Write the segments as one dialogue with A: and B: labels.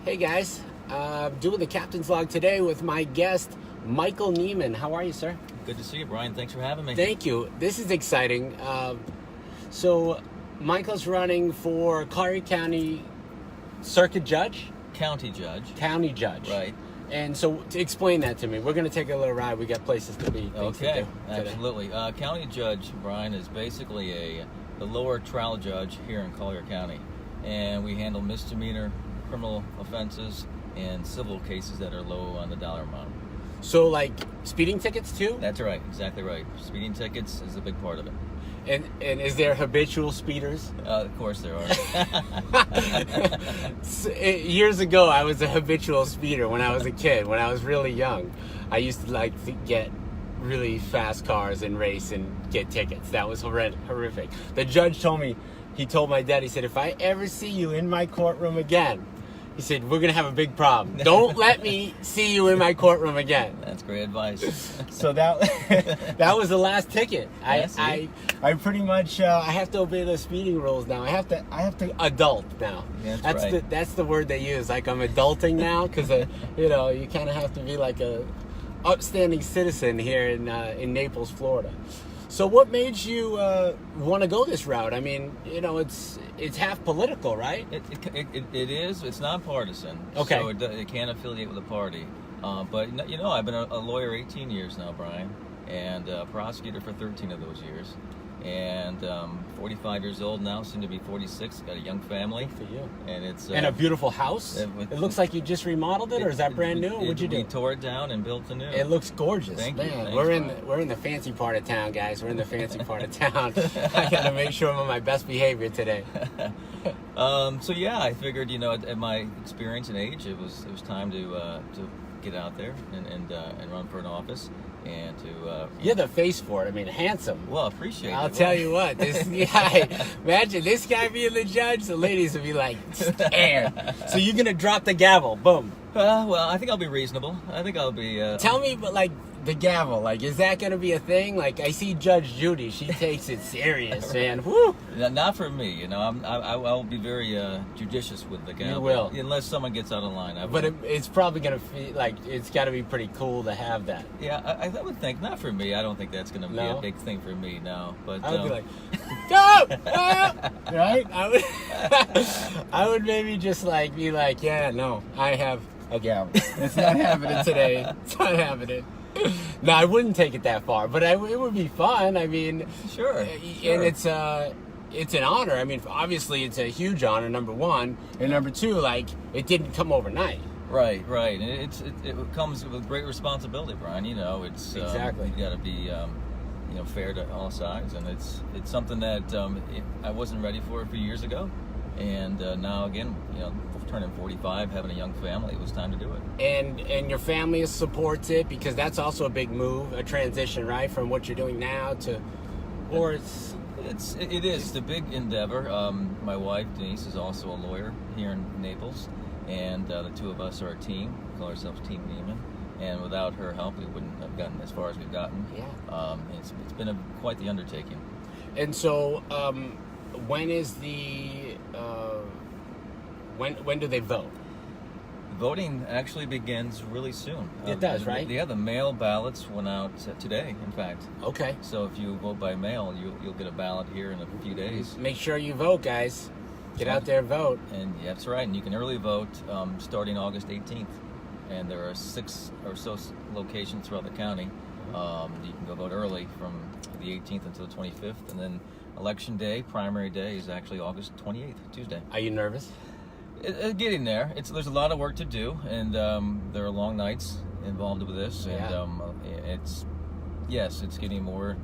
A: Hey guys, doing the captain's log today with my guest, Michael Neiman. How are you, sir?
B: Good to see you, Brian. Thanks for having me.
A: Thank you. This is exciting. So, Michael's running for Collier County Circuit Judge?
B: County judge.
A: County Judge.
B: Right.
A: And so, to explain that to me, we're going to take a little ride. We got places to be.
B: Okay, absolutely. County judge, Brian, is basically the lower trial judge here in Collier County. And we handle misdemeanor criminal offenses and civil cases that are low on the dollar amount.
A: So, like speeding tickets too?
B: That's right, exactly right. Speeding tickets is a big part of it.
A: And is there habitual speeders?
B: Of course there are.
A: Years ago, I was a habitual speeder when I was a kid. When I was really young, I used to like to get really fast cars and race and get tickets. That was horrific. The judge told me, he told my dad, he said, if I ever see you in my courtroom again, he said, we're going to have a big problem. Don't let me see you in my courtroom again.
B: That's great advice.
A: So that was the last ticket. I pretty much I have to obey the speeding rules now. I have to adult now.
B: That's right.
A: That's the word they use. Like I'm adulting now because you kind of have to be like a upstanding citizen here in Naples, Florida. So what made you want to go this route? I mean, it's half political, right?
B: It is. It's nonpartisan.
A: Okay.
B: So it can't affiliate with a party. But I've been a lawyer 18 years now, Brian, and a prosecutor for 13 of those years. And 45 years old now, soon to be 46. Got a young family.
A: Good for you.
B: And it's
A: and a beautiful house. It looks like you just remodeled it, or is that brand new? What'd you do?
B: We tore it down and built a new.
A: It looks gorgeous.
B: Thank you. Thanks,
A: We're in the fancy part of town, guys. We're in the fancy part of town. I gotta make sure I'm on my best behavior today.
B: I figured, at my experience and age, it was time to get out there and run for an office. And to
A: you're the face for it. I mean, handsome.
B: Well, appreciate it.
A: I'll tell you what, this guy. Imagine this guy being the judge. The ladies would be like, stare. So you're gonna drop the gavel, boom.
B: Well, I think I'll be reasonable. I think I'll be.
A: Tell me, but like the gavel, like is that gonna be a thing? Like I see Judge Judy, she takes it serious, man. Woo.
B: Not for me, I'll be very judicious with the gavel.
A: You will,
B: unless someone gets out of line.
A: But it's probably gonna feel like it's got to be pretty cool to have that.
B: Yeah, I would think not for me. I don't think that's gonna be a big thing for me. No, but
A: I would be like, go, right? I would maybe just like be like, yeah, no, I have a gavel. It's not happening today. It's not happening. No, I wouldn't take it that far, but it would be fun. I mean,
B: sure.
A: And it's an honor. I mean, obviously, it's a huge honor. Number one, and number two, like it didn't come overnight.
B: Right. And it comes with great responsibility, Brian. It's
A: exactly.
B: You got to be fair to all sides, and it's something that I wasn't ready for a few years ago, and now again, turning 45, having a young family, it was time to do it.
A: And your family supports it because that's also a big move, a transition, right, from what you're doing now to, or
B: it is. It's a big endeavor. My wife Denise is also a lawyer here in Naples, and the two of us are a team. We call ourselves Team Neiman. And without her help, we wouldn't have gotten as far as we've gotten.
A: Yeah.
B: It's been quite the undertaking.
A: And so, when is the when do they vote?
B: Voting actually begins really soon.
A: It does, right?
B: Yeah, the mail ballots went out today, in fact.
A: Okay.
B: So if you vote by mail, you'll get a ballot here in a few days.
A: Make sure you vote, guys. Get out there and vote.
B: And that's right. And you can early vote starting August 18th. And there are 6 or so locations throughout the county. You can go vote early from the 18th until the 25th. And then election day, primary day, is actually August 28th, Tuesday.
A: Are you nervous?
B: Getting there. There's a lot of work to do, and there are long nights involved with this.
A: Yeah.
B: And it's getting more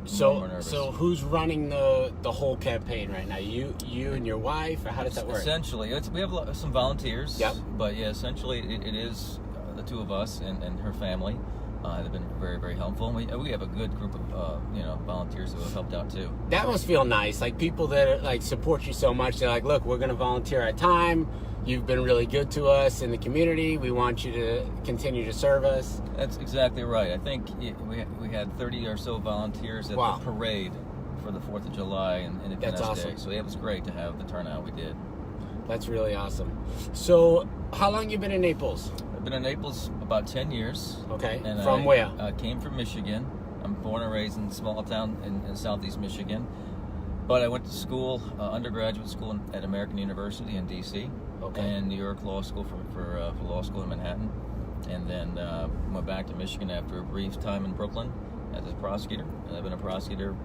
B: nervous.
A: So who's running the whole campaign right now? You and your wife, or how does that work?
B: Essentially, we have some volunteers.
A: Yep.
B: But yeah, essentially it is the two of us and her family. They've been very, very helpful. We have a good group of volunteers who have helped out too.
A: That must feel nice. Like people that like support you so much. They're like, look, we're going to volunteer our time. You've been really good to us in the community. We want you to continue to serve us.
B: That's exactly right. I think we had 30 or so volunteers at the parade for the 4th of July and Independence
A: That's awesome.
B: Day. So it was great to have the turnout we did.
A: That's really awesome. So how long you been in Naples?
B: I've been in Naples about 10 years.
A: Okay.
B: And
A: From where?
B: I came from Michigan. I'm born and raised in a small town in southeast Michigan. But I went to school, undergraduate school at American University in D.C.
A: Okay.
B: And New York Law School for law school in Manhattan. And then went back to Michigan after a brief time in Brooklyn as a prosecutor. And I've been a prosecutor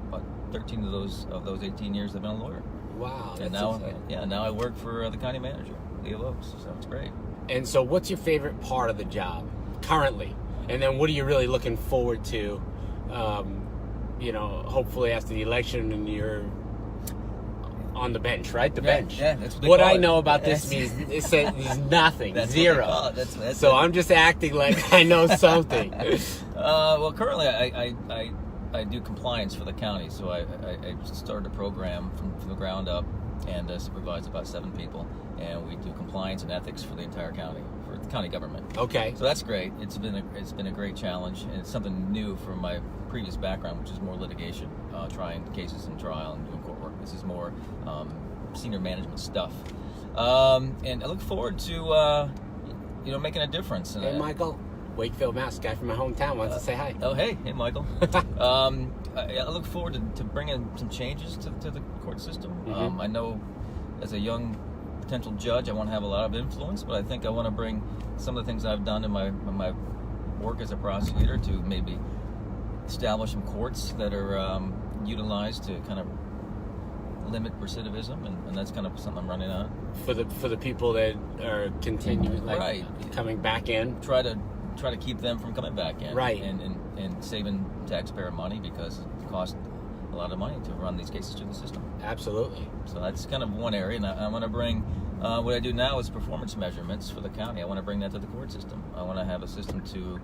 B: about 13 of those 18 years. I've been a lawyer.
A: Wow.
B: And now, now I work for the county manager, Leo Oaks. So it's great.
A: And so what's your favorite part of the job currently? And then what are you really looking forward to, hopefully after the election and you're on the bench, right? The bench.
B: Yeah, that's
A: what I know about this means nothing,
B: that's
A: zero.
B: That's
A: so I'm just acting like I know something.
B: Well, currently I do compliance for the county, so I started a program from the ground up and supervise about 7 people, and we do compliance and ethics for the entire county, for the county government.
A: Okay.
B: So that's great. It's been a great challenge, and it's something new from my previous background, which is more litigation, trying cases in trial and doing court work. This is more senior management stuff, and I look forward to making a difference.
A: Hey, Michael. Wakefield, Mass. Guy from my hometown wants to say hi.
B: Oh, hey, Michael. I look forward to bringing some changes to the court system.
A: Mm-hmm.
B: I know as a young potential judge, I want to have a lot of influence, but I think I want to bring some of the things I've done in my work as a prosecutor to maybe establish some courts that are utilized to kind of limit recidivism, and that's kind of something I'm running on. For the people that are continuing, coming back in. Try to keep them from coming back in,
A: right?
B: And saving taxpayer money, because it costs a lot of money to run these cases through the system.
A: Absolutely.
B: So that's kind of one area, and I want to bring what I do now is performance measurements for the county. I want to bring that to the court system. I want to have a system to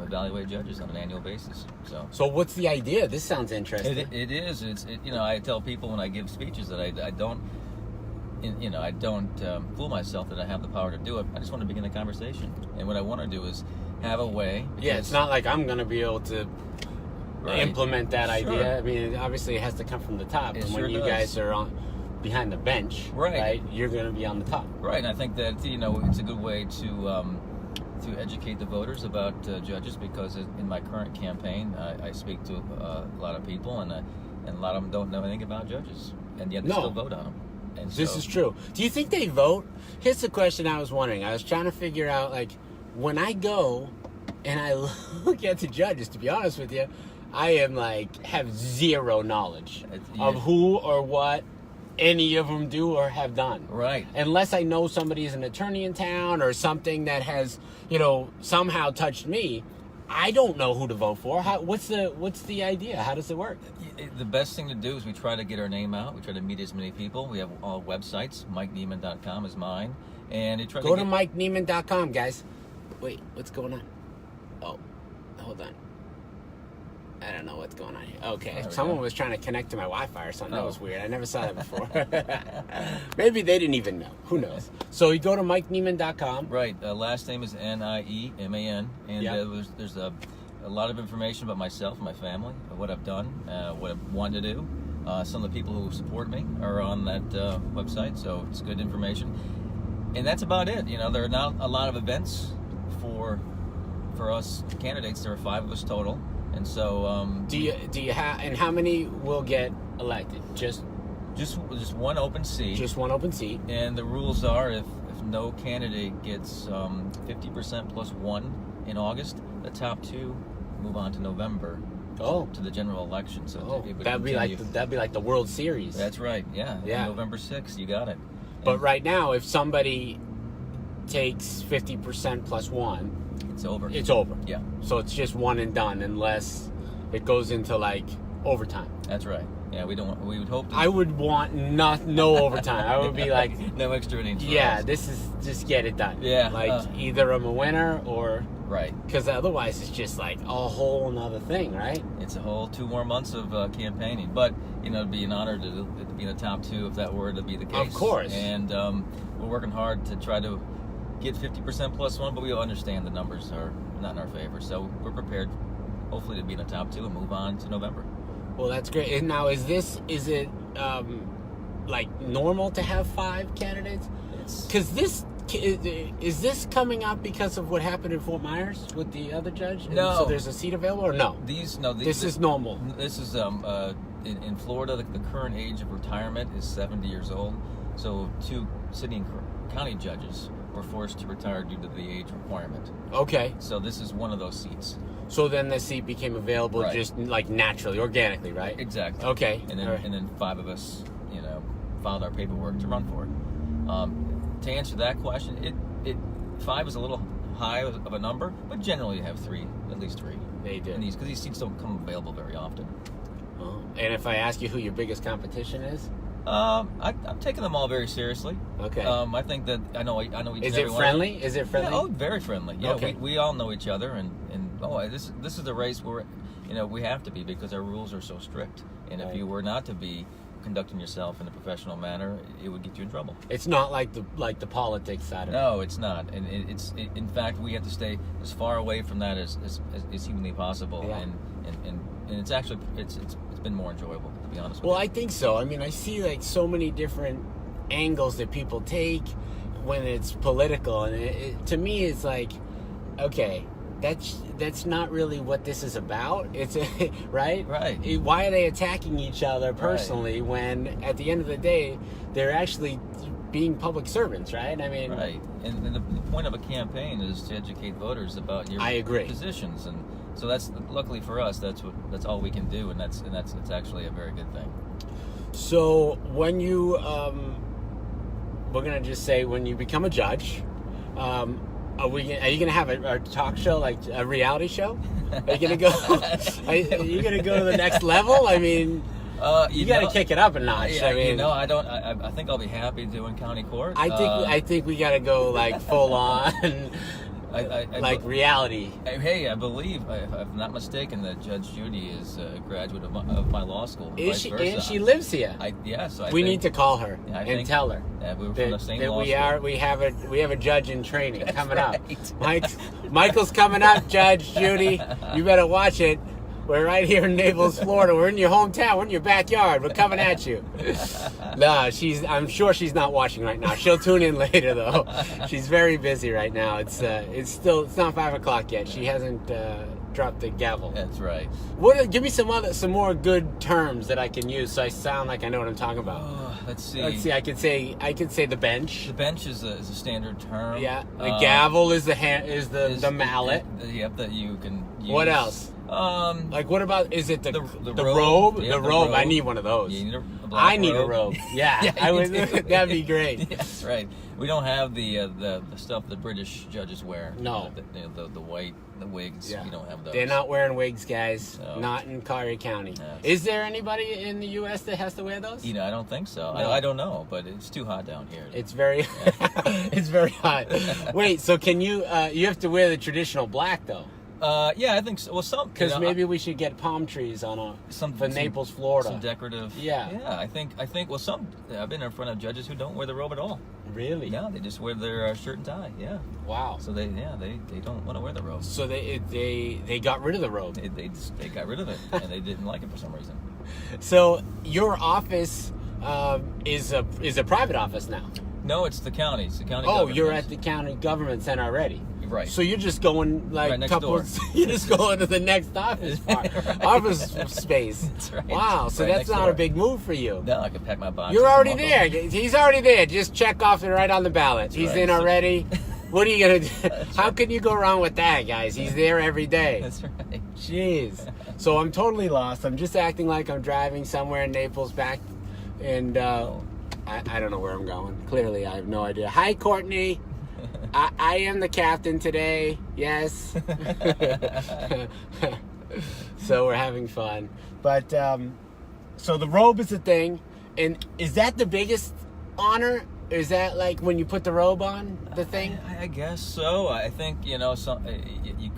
B: evaluate judges on an annual basis. So
A: what's the idea? This sounds interesting.
B: It is. I tell people when I give speeches that I don't. I don't fool myself that I have the power to do it. I just want to begin a conversation, and what I want to do is have a way.
A: Yeah, it's not like I'm going to be able to implement that idea. I mean, obviously it has to come from the top, and when you guys are behind the bench, right, you're going to be on the top.
B: Right, and I think that it's a good way to educate the voters about judges, because in my current campaign, I speak to a lot of people, and a lot of them don't know anything about judges, and yet they still vote on them. And
A: this is true. Do you think they vote? Here's the question I was wondering. I was trying to figure out, like, when I go and I look at the judges, to be honest with you, I am have zero knowledge of who or what any of them do or have done.
B: Right.
A: Unless I know somebody's an attorney in town or something that has, somehow touched me, I don't know who to vote for. What's the idea? How does it work?
B: The best thing to do is we try to get our name out. We try to meet as many people. We have all websites. MikeNeiman.com is mine. And you try
A: to go to MikeNeiman.com, guys. Wait, what's going on? Oh, hold on. I don't know what's going on here. Okay, someone was trying to connect to my Wi-Fi or something. That was weird. I never saw that before. Maybe they didn't even know. Who knows? So you go to MikeNeiman.com.
B: Right. Last name is Nieman, and there's a lot of information about myself and my family, what I've done, what I want to do. Some of the people who support me are on that website, so it's good information. And that's about it. There are not a lot of events for us candidates. There are 5 of us total. And so,
A: do you have? And how many will get elected? Just
B: one open seat.
A: Just one open seat.
B: And the rules are, if no candidate gets 50% plus 1 in August, the top 2 move on to November. To the general election. So
A: that'd be like the World Series.
B: That's right. Yeah. November 6th. You got it.
A: But right now, if somebody takes 50% plus 1.
B: It's over.
A: It's over.
B: Yeah.
A: So it's just one and done, unless it goes into overtime.
B: That's right. Yeah, we would hope.
A: I would want no overtime. I would be like
B: no extra innings.
A: Yeah, this is just get it done.
B: Yeah.
A: Either I'm a winner or
B: right.
A: Because otherwise it's just a whole nother thing, right?
B: It's a whole 2 more months of campaigning, but it'd be an honor to be in the top 2 if that were to be the case.
A: Of course.
B: And we're working hard to try to get 50% plus 1, but we understand the numbers are not in our favor, so we're prepared, hopefully, to be in the top 2 and move on to November.
A: Well, that's great. And now, is it normal to have 5 candidates? Because this is this coming up because of what happened in Fort Myers with the other judge?
B: No.
A: So there's a seat available, or no?
B: This
A: is normal.
B: This is in Florida. The current age of retirement is 70 years old. So 2 city and county judges were forced to retire due to the age requirement.
A: Okay.
B: So this is one of those seats.
A: So then the seat became available
B: Right.
A: just like naturally, organically, right?
B: Exactly.
A: Okay.
B: And then
A: All right.
B: and then 5 of us, filed our paperwork to run for it. To answer that question, it 5 is a little high of a number, but generally you have 3, at least 3.
A: They do.
B: Because these seats don't come available very often.
A: Oh. And if I ask you who your biggest competition is?
B: I'm taking them all very seriously.
A: Okay.
B: I think that I know each
A: Is
B: and every
A: it
B: one of them.
A: friendly? Is it friendly?
B: Yeah, oh, very friendly. Yeah,
A: Okay.
B: we all know each other, and this is the race where we have to be, because our rules are so strict. And
A: Right.
B: if you were not to be conducting yourself in a professional manner, it would get you in trouble.
A: It's not like the politics side of it.
B: No, it's not, and in fact we have to stay as far away from that as humanly possible.
A: Yeah.
B: And it's actually it's been more enjoyable, to be honest with
A: Well,
B: you.
A: I think so. I mean, I see like so many different angles that people take when it's political, and to me, it's like, okay, that's not really what this is about. It's right.
B: Right.
A: Why are they attacking each other personally when at the end of the day they're actually being public servants, right? I mean,
B: Right, and the point of a campaign is to educate voters about your
A: I agree.
B: positions, and so that's luckily for us. That's all we can do, and that's it's actually a very good thing.
A: So when you, we're gonna just say when you become a judge, are you gonna have a talk show, like a reality show? Are you gonna go? Are you gonna go to the next level? I mean, you gotta kick it up a notch. I mean,
B: I don't. I think I'll be happy doing county court.
A: I think we gotta go like full on, like reality.
B: Hey, I believe, if I'm not mistaken, that Judge Judy is a graduate of my law school. and
A: Is
B: vice
A: she?
B: versa.
A: And she lives here.
B: We
A: need to call her
B: Yeah, I
A: and
B: think-
A: tell her
B: we were from the same
A: that
B: law
A: we
B: school.
A: have a judge in training
B: That's
A: coming
B: right.
A: up. Michael's coming up, Judge Judy. You better watch it. We're right here in Naples, Florida. We're in your hometown. We're in your backyard. We're coming at you. No, I'm sure she's not watching right now. She'll tune in later though. She's very busy right now. It's not 5 o'clock yet. She hasn't dropped the gavel.
B: That's right.
A: Give me some more good terms that I can use so I sound like I know what I'm talking about.
B: Let's see.
A: I could say the bench.
B: The bench is a standard term.
A: Yeah. The gavel is the mallet.
B: Yep, that you can use.
A: What else? Like what about? Is it the
B: robe?
A: robe?
B: Yeah,
A: the
B: the
A: robe.
B: robe.
A: I need one of those.
B: You need a black
A: I need a
B: robe.
A: robe. Yeah,
B: Yeah,
A: I
B: you
A: would.
B: do.
A: That'd be great.
B: That's right. We don't have the stuff the British judges wear.
A: No.
B: The white, the wigs.
A: Yeah.
B: We don't have those.
A: They're not wearing wigs, guys.
B: No.
A: Not in Collier County.
B: No.
A: Is there anybody in the U.S. that has to wear those?
B: I don't think so.
A: No.
B: I don't know, but it's too hot down here.
A: It's very, it's very hot. Wait, so can you? You have to wear the traditional black though.
B: Yeah, I think so. Well,
A: Because maybe we should get palm trees for Naples, Florida.
B: Some decorative.
A: Yeah.
B: Yeah, I think. Well, I've been in front of judges who don't wear the robe at all.
A: Really?
B: Yeah, they just wear their shirt and tie. Yeah.
A: Wow.
B: So they don't want to wear the robe.
A: So they got rid of the robe.
B: They got rid of it, and they didn't like it for some reason.
A: So your office is a private office now.
B: No, it's the county. It's the county.
A: Oh,
B: government.
A: you're at the county government center already.
B: Right.
A: So you're just going like
B: Right next door.
A: You're just going to the next office
B: Right.
A: office space.
B: That's right.
A: Wow. So
B: Right
A: that's
B: next
A: not
B: door.
A: a big move for you.
B: No, I can pack my boxes.
A: You're
B: and
A: already
B: walk
A: there.
B: over.
A: He's already there. Just check off it right on the ballot. He's
B: right.
A: in
B: So-
A: already. What are you gonna do? How can you go wrong with that, guys? He's there every day.
B: That's right.
A: Jeez. So I'm totally lost. I'm just acting like I'm driving somewhere in Naples back, and I don't know where I'm going. Clearly, I have no idea. Hi, Courtney. I am the captain today. Yes. So we're having fun. But so the robe is the thing, and is that the biggest honor? Is that like when you put the robe on the thing?
B: I guess so. I think some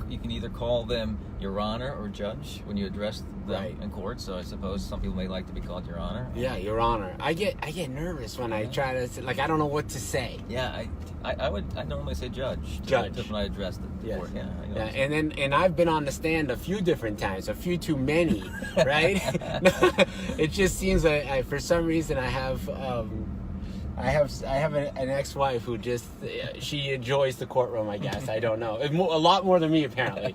B: you can either call them Your Honor or Judge when you address them
A: Right.
B: in court. So I suppose some people may like to be called Your Honor.
A: Yeah, Your Honor. I get nervous when I try to say, like I don't know what to say.
B: Yeah, I normally say Judge.
A: Judge.
B: When I address the
A: Yes.
B: court. Yeah.
A: Yeah, and I've been on the stand a few different times, a few too many, right? It just seems like for some reason I have I have an ex-wife who just she enjoys the courtroom. I guess I don't know a lot more than me apparently.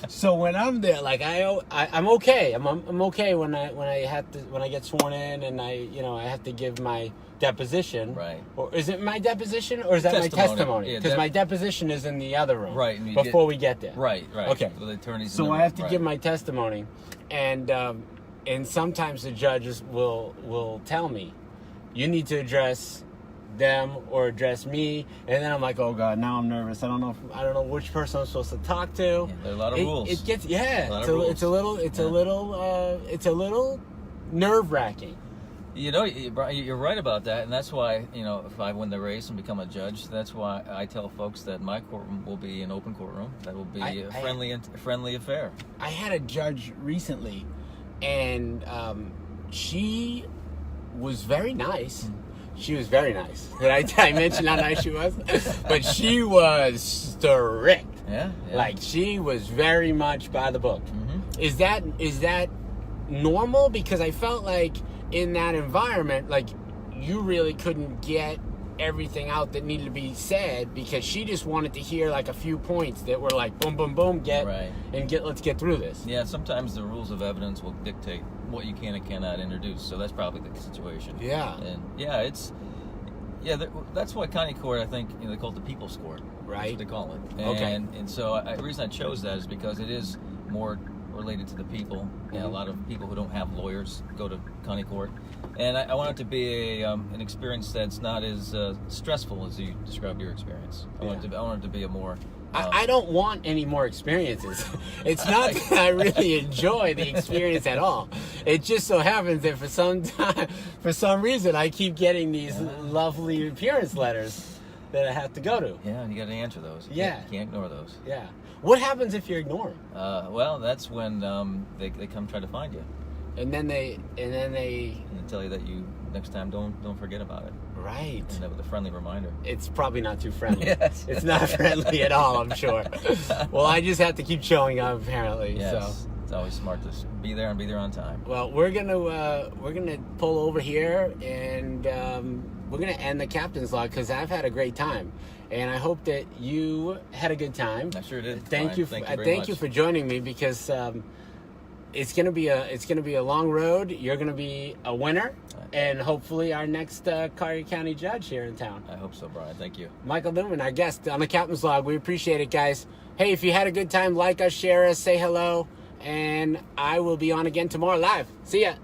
A: So when I'm there, like I'm okay. I'm okay when I get sworn in and I have to give my deposition.
B: Right.
A: Or is it my deposition or is that my testimony? Because my deposition is in the other room.
B: Right.
A: Before we get there.
B: Right.
A: Okay.
B: The attorneys.
A: So I have to give my testimony, and sometimes the judges will tell me, you need to address them or address me, and then I'm like, oh god, now I'm nervous. I don't know which person I'm supposed to talk to.
B: Yeah, there are a lot of rules.
A: It gets it's a little nerve wracking.
B: You're right about that, and that's why if I win the race and become a judge, that's why I tell folks that my courtroom will be an open courtroom. That will be a friendly affair. I
A: had a judge recently, and she was very nice. She was very nice. Did I mention how nice she was? But she was strict.
B: Yeah.
A: Like she was very much by the book.
B: Mm-hmm.
A: Is that normal? Because I felt like in that environment, like you really couldn't get everything out that needed to be said because she just wanted to hear like a few points that were like boom, boom, boom, let's get through this.
B: Yeah, sometimes the rules of evidence will dictate what you can and cannot introduce. So that's probably the situation.
A: Yeah.
B: And that's why county court, I think, they call it the people's court.
A: Right.
B: That's what they call it.
A: Okay.
B: And so the reason I chose that is because it is more related to the people. And a lot of people who don't have lawyers go to county court. And I want it to be an experience that's not as stressful as you described your experience. I want it to be a more...
A: I don't want any more experiences. It's not that I really enjoy the experience at all. It just so happens that for some reason, I keep getting these lovely appearance letters that I have to go to.
B: Yeah, and you got to answer those. You can't ignore those.
A: Yeah. What happens if you ignore them?
B: Well, that's when they come try to find you.
A: And then they
B: tell you that you next time don't forget about it.
A: Right.
B: And that with a friendly reminder.
A: It's probably not too friendly.
B: Yes.
A: It's not friendly at all, I'm sure. Well, I just have to keep showing up apparently.
B: Yes.
A: So
B: It's always smart to be there and be there on time.
A: Well, we're gonna pull over here and we're gonna end the captain's log because I've had a great time, and I hope that you had a good time.
B: I sure did.
A: Thank
B: Brian.
A: you.
B: Thank you
A: for joining me because it's gonna be a long road. You're gonna be a winner, and hopefully our next Collier County judge here in town.
B: I hope so, Brian. Thank you.
A: Michael Neiman, our guest on the captain's log. We appreciate it, guys. Hey, if you had a good time, like us, share us, say hello. And I will be on again tomorrow live. See ya.